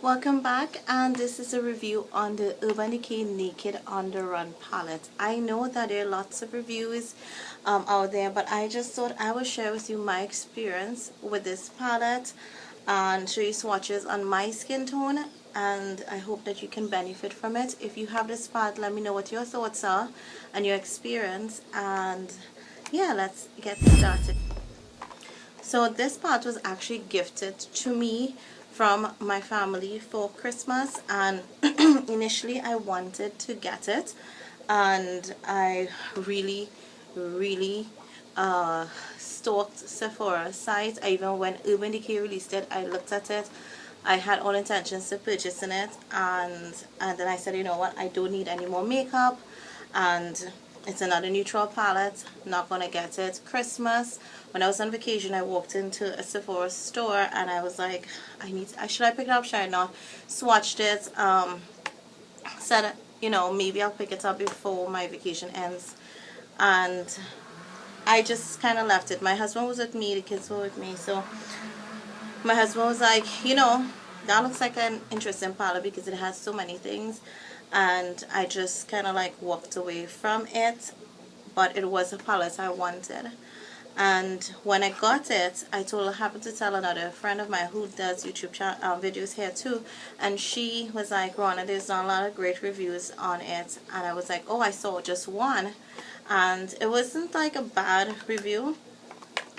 Welcome back, and this is a review on the Urban Decay Naked On The Run palette. I know that there are lots of reviews out there, but I just thought I would share with you my experience with this palette and show you swatches on my skin tone, and I hope that you can benefit from it. If you have this palette, let me know what your thoughts are and your experience, and yeah, let's get started. So this part was actually gifted to me from my family for Christmas, and initially I wanted to get it, and I really stalked Sephora site. I even when Urban Decay released it, I looked at it. I had all intentions of purchasing it, and then I said, you know what, I don't need any more makeup, and it's another neutral palette, not gonna get it. Christmas, when I was on vacation, I walked into a Sephora store and I was like, should I pick it up, should I not? Swatched it, said, you know, maybe I'll pick it up before my vacation ends, and I just kind of left it. My husband was with me, the kids were with me, so my husband was like, you know, that looks like an interesting palette because it has so many things, and I just kind of like walked away from it, but it was a palette I wanted. And when I got it, I happened to tell another friend of mine who does YouTube videos here too, and she was like, Rhonda, there's not a lot of great reviews on it. And I was like, oh, I saw just one, and it wasn't like a bad review.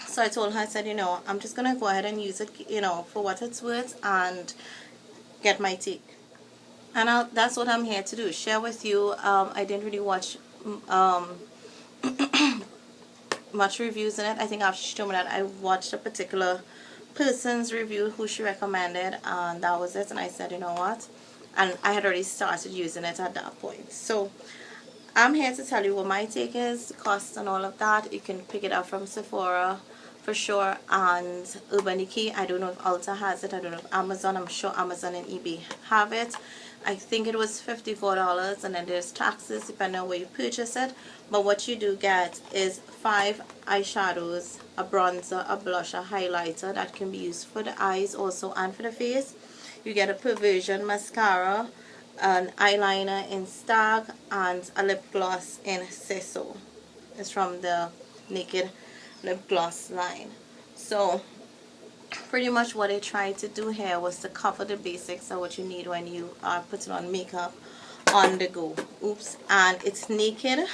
So I told her, I said, you know, I'm just gonna go ahead and use it, you know, for what it's worth and get my take. And that's what I'm here to do, share with you. I didn't really watch much reviews in it. I think after she told me that, I watched a particular person's review who she recommended, and that was it. And I said, you know what, and I had already started using it at that point. So I'm here to tell you what my take is, the cost and all of that. You can pick it up from Sephora for sure, and Urban Decay. I don't know if Ulta has it, I don't know if Amazon, I'm sure Amazon and eBay have it. I think it was $54, and then there's taxes depending on where you purchase it. But what you do get is 5 eyeshadows, a bronzer, a blush, a highlighter that can be used for the eyes also and for the face. You get a Perversion mascara, an eyeliner in Stag, and a lip gloss in Seso. It's from the Naked lip gloss line. So pretty much what I tried to do here was to cover the basics of what you need when you are putting on makeup on the go. Oops. And it's Naked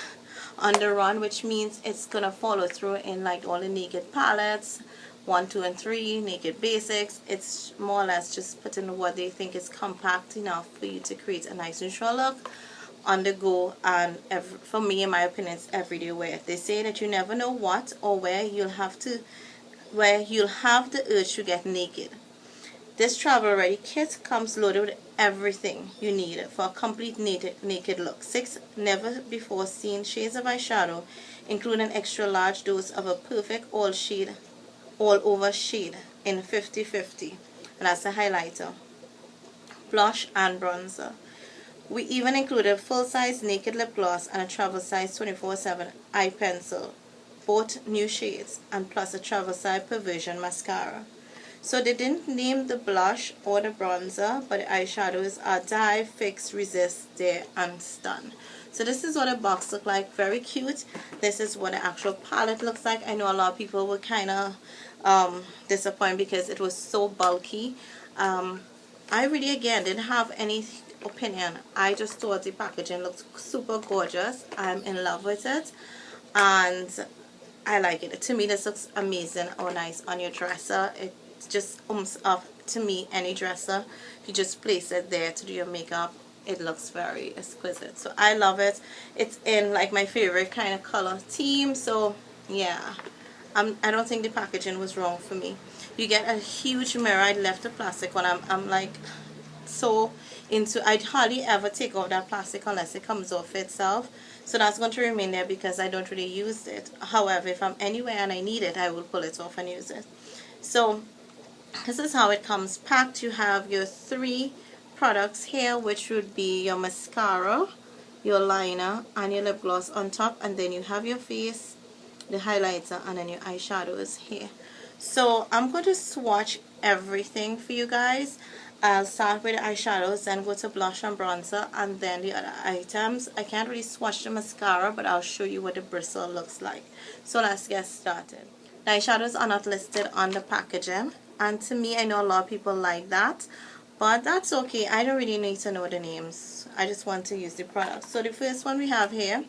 on the Run, which means it's gonna follow through in like all the Naked palettes 1, 2, and 3, Naked basics. It's more or less just putting what they think is compact enough for you to create a nice neutral look on the go, and for me, in my opinion, it's everyday wear. They say that you never know what or where you'll have the urge to get naked. This travel ready kit comes loaded with everything you need for a complete naked look. 6 never before seen shades of eyeshadow, including an extra large dose of a perfect all over shade in 50/50, and that's a highlighter, blush, and bronzer. We even included a full-size Naked lip gloss and a travel size 24/7 eye pencil, both new shades, and plus a travel size Perversion mascara. So they didn't name the blush or the bronzer, but the eyeshadows are Dive, Fix, Resist, Dare, and Stun. So this is what a box looks like. Very cute. This is what the actual palette looks like. I know a lot of people were kind of disappointed because it was so bulky. I really, again, didn't have any opinion. I just thought the packaging looked super gorgeous. I'm in love with it, and I like it. To me, this looks amazing or nice on your dresser. It just up to me any dresser. You just place it there to do your makeup. It looks very exquisite. So I love it. It's in like my favorite kind of color theme. So yeah, I don't think the packaging was wrong for me. You get a huge mirror. I left the plastic one. I'm like so into, I'd hardly ever take off that plastic unless it comes off itself. So that's going to remain there because I don't really use it. However, if I'm anywhere and I need it, I will pull it off and use it. So this is how it comes packed. You have your 3 products here, which would be your mascara, your liner, and your lip gloss on top, and then you have your face, the highlighter, and then your eyeshadows here. So I'm going to swatch everything for you guys. I'll start with eyeshadows, then go to blush and bronzer, and then the other items. I can't really swatch the mascara, but I'll show you what the bristle looks like. So let's get started. The eyeshadows are not listed on the packaging, and to me, I know a lot of people like that, but that's okay. I don't really need to know the names. I just want to use the product. So the first one we have here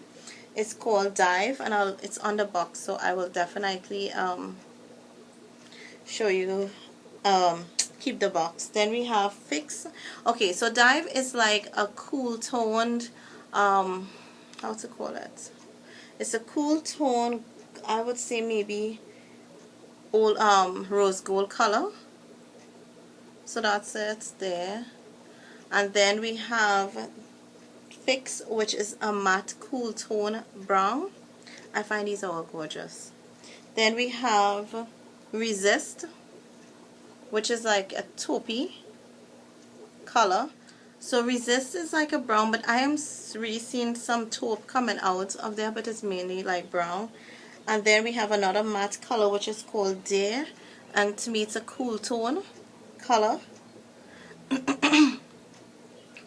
is called Dive, and it's on the box, so I will definitely show you, keep the box. Then we have Fix. Okay, so Dive is like a cool toned, how to call it, it's a cool tone, I would say maybe old rose gold color. So that's it there. And then we have Fix, which is a matte cool tone brown. I find these are all gorgeous. Then we have Resist, which is like a taupey color. So Resist is like a brown, but I am really seeing some taupe coming out of there, but it's mainly like brown. And then we have another matte color, which is called Dare, and to me it's a cool tone color.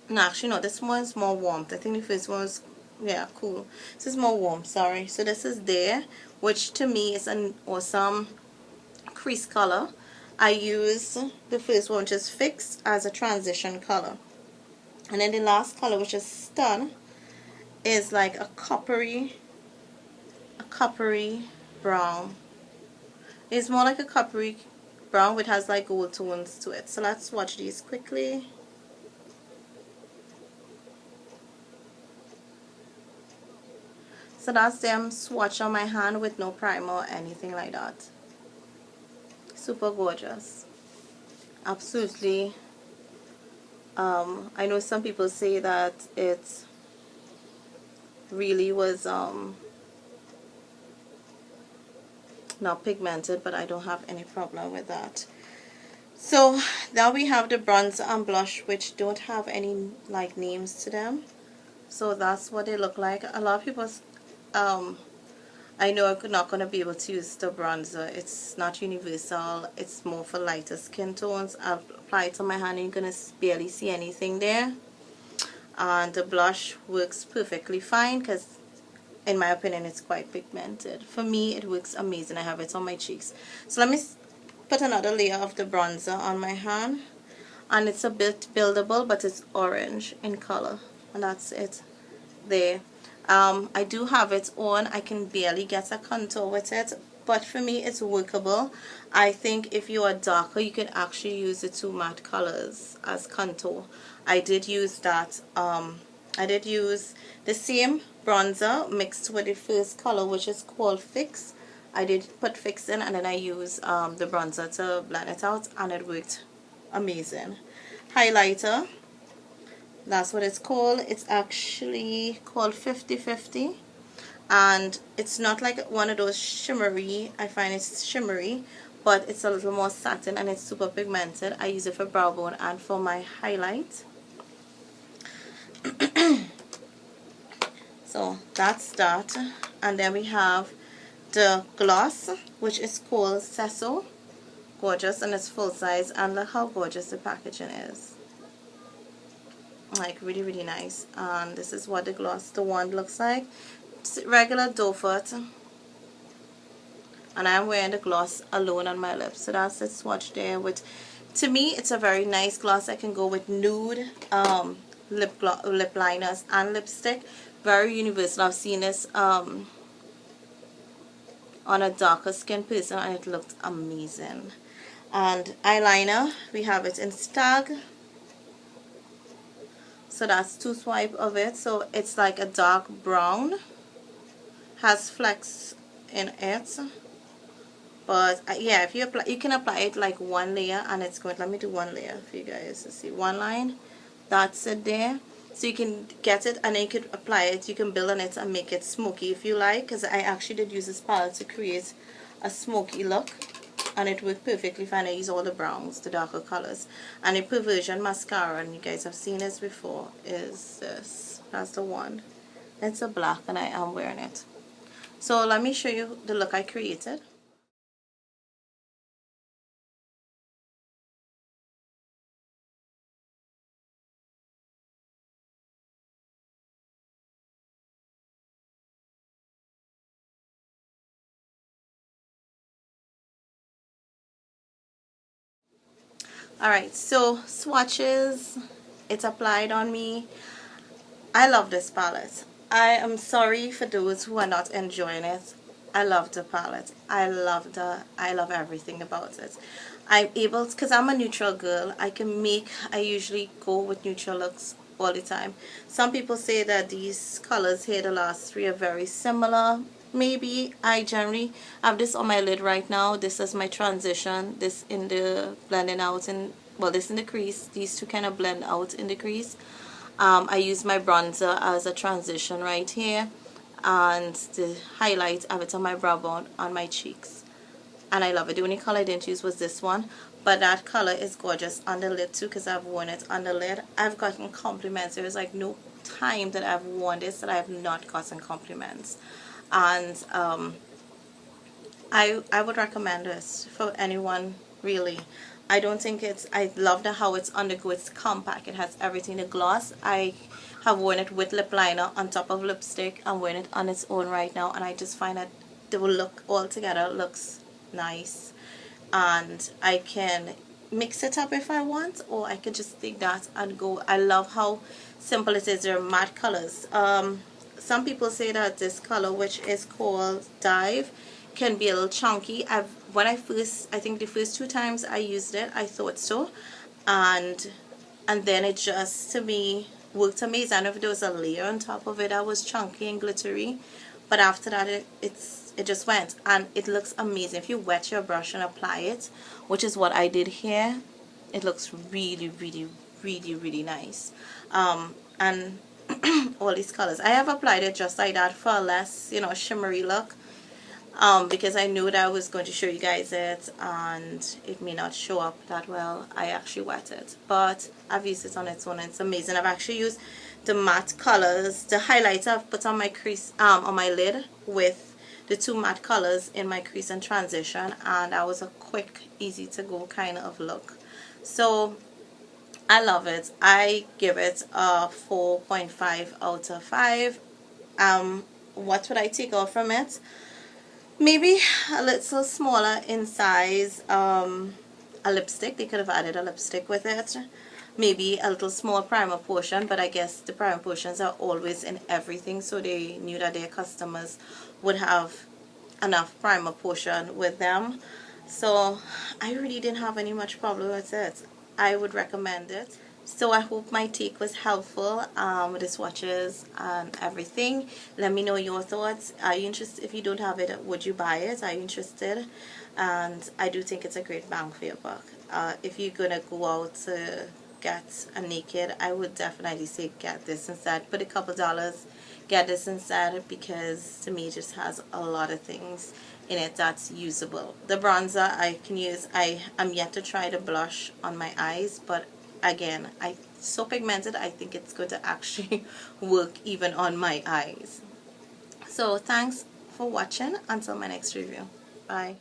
No, actually no, this one is more warmth. I think the first one was, yeah, cool. This is more warm, sorry. So this is Dare, which to me is an awesome crease color. I use the first one, which is Fix, as a transition color. And then the last color, which is Stun, is like a coppery brown. It's more like a coppery brown, which has like gold tones to it. So let's swatch these quickly. So that's them swatch on my hand with no primer or anything like that. Super gorgeous. Absolutely. I know some people say that it really was not pigmented, but I don't have any problem with that. So now we have the bronzer and blush, which don't have any like names to them. So that's what they look like. A lot of people I know I'm not going to be able to use the bronzer. It's not universal. It's more for lighter skin tones. I'll apply it on my hand and you're going to barely see anything there. And the blush works perfectly fine because in my opinion it's quite pigmented. For me it works amazing. I have it on my cheeks. So let me put another layer of the bronzer on my hand. And it's a bit buildable, but it's orange in color. And that's it there. I do have it on. I can barely get a contour with it, but for me it's workable. I think if you are darker, you can actually use the two matte colors as contour. I did use that. I did use the same bronzer mixed with the first color, which is called Fix. I did put Fix in, and then I used the bronzer to blend it out, and it worked amazing. Highlighter, that's what it's called. It's actually called 50/50, and it's not like one of those shimmery. I find it's shimmery, but it's a little more satin and it's super pigmented. I use it for brow bone and for my highlight. So that's that. And then we have the gloss, which is called Sesso. Gorgeous, and it's full size, and look how gorgeous the packaging is. Like really nice. And this is what the wand looks like. It's regular doe foot, and I'm wearing the gloss alone on my lips. So that's the swatch there. With, to me it's a very nice gloss. I can go with nude lip liners and lipstick. Very universal. I've seen this on a darker skin person and it looked amazing. And eyeliner, we have it in Stag. So that's 2 swipe of it. So it's like a dark brown, has flecks in it, but yeah, if you apply, you can apply it like 1 layer and it's good. Let me do 1 layer for you guys to see. 1 line, that's it there. So you can get it and then you could apply it. You can build on it and make it smoky if you like, because I actually did use this palette to create a smoky look, and it worked perfectly fine. I use all the browns, the darker colors. And the Perversion mascara, and you guys have seen this before, is this. That's the one. It's a black and I am wearing it. So let me show you the look I created. Alright, so swatches, it's applied on me. I love this palette. I am sorry for those who are not enjoying it. I love the palette. I love everything about it. I'm able, because I'm a neutral girl, I usually go with neutral looks all the time. Some people say that these colors here, the last three, are very similar. Maybe. I generally have this on my lid right now. This is my transition. This in the blending out, and well, this in the crease. These two kind of blend out in the crease. I use my bronzer as a transition right here, and the highlight, I have it on my brow bone, on my cheeks, and I love it. The only color I didn't use was this one, but that color is gorgeous on the lid too, because I've worn it on the lid. I've gotten compliments. There's like no time that I've worn this that I have not gotten compliments, and I would recommend this for anyone, really. I don't think I love how it's on the go. It's compact. It has everything. The gloss, I have worn it with lip liner on top of lipstick. I'm wearing it on its own right now, and I just find that the look all together looks nice. And I can mix it up if I want, or I could just take that and go. I love how simple it is. They're matte colors. Some people say that this color, which is called Dive, can be a little chunky. I think the first two times I used it, I thought so, and then it just, to me, worked amazing. I don't know if there was a layer on top of it that was chunky and glittery, but after that it just went, and it looks amazing. If you wet your brush and apply it, which is what I did here, it looks really, really, really, really nice. And all these colors, I have applied it just like that for a less, shimmery look, because I knew that I was going to show you guys it and it may not show up that well. I actually wet it, but I've used it on its own and it's amazing. I've actually used the matte colors, the highlighter I've put on my crease, on my lid, with the two matte colors in my crease and transition, and that was a quick, easy to go kind of look. So I love it. I give it a 4.5 out of 5. What would I take out from it? Maybe a little smaller in size, a lipstick. They could have added a lipstick with it. Maybe a little small primer portion, but I guess the primer portions are always in everything, so they knew that their customers would have enough primer portion with them. So I really didn't have any much problem with it. I would recommend it. So I hope my take was helpful with the swatches and everything. Let me know your thoughts. Are you interested? If you don't have it, would you buy it? Are you interested? And I do think it's a great bang for your buck. If you're gonna go out to get a naked, I would definitely say get this instead. Put a couple dollars, get this instead, because to me it just has a lot of things in it that's usable. The bronzer I can use. I am yet to try the blush on my eyes, but again, so pigmented, I think it's going to actually work even on my eyes. So thanks for watching. Until my next review. Bye.